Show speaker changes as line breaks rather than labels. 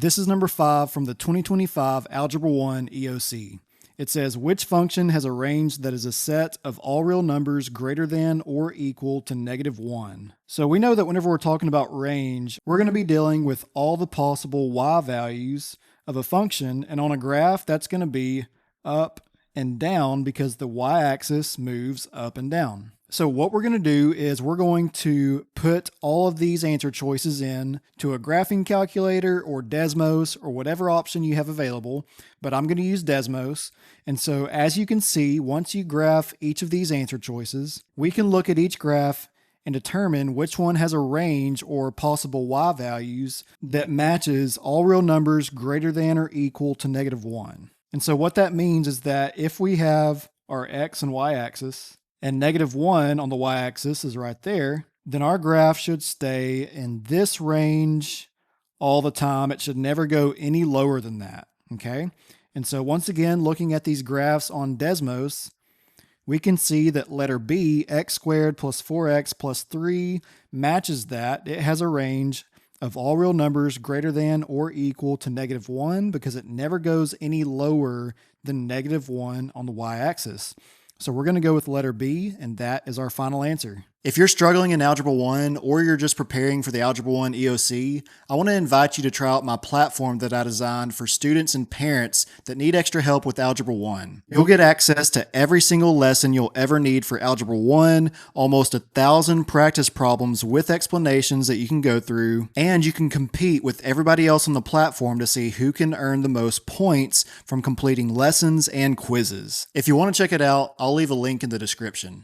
This is number 5 from the 2025 Algebra 1 EOC. It says, which function has a range that is a set of all real numbers greater than or equal to -1? So we know that whenever we're talking about range, we're going to be dealing with all the possible y values of a function, and on a graph that's going to be up and down because the y-axis moves up and down. So what we're going to do is we're going to put all of these answer choices in to a graphing calculator or Desmos or whatever option you have available, but I'm going to use Desmos. And so as you can see, once you graph each of these answer choices, we can look at each graph and determine which one has a range or possible y values that matches all real numbers greater than or equal to -1. And so what that means is that if we have our x and y axis, and -1 on the y-axis is right there, then our graph should stay in this range all the time. It should never go any lower than that, okay? And so once again, looking at these graphs on Desmos, we can see that letter B, x squared plus 4x plus 3, matches that. It has a range of all real numbers greater than or equal to -1 because it never goes any lower than -1 on the y-axis. So we're going to go with letter B, and that is our final answer. If you're struggling in Algebra 1 or you're just preparing for the Algebra 1 EOC, I want to invite you to try out my platform that I designed for students and parents that need extra help with Algebra 1. You'll get access to every single lesson you'll ever need for Algebra 1, almost 1,000 practice problems with explanations that you can go through, and you can compete with everybody else on the platform to see who can earn the most points from completing lessons and quizzes. If you want to check it out, I'll leave a link in the description.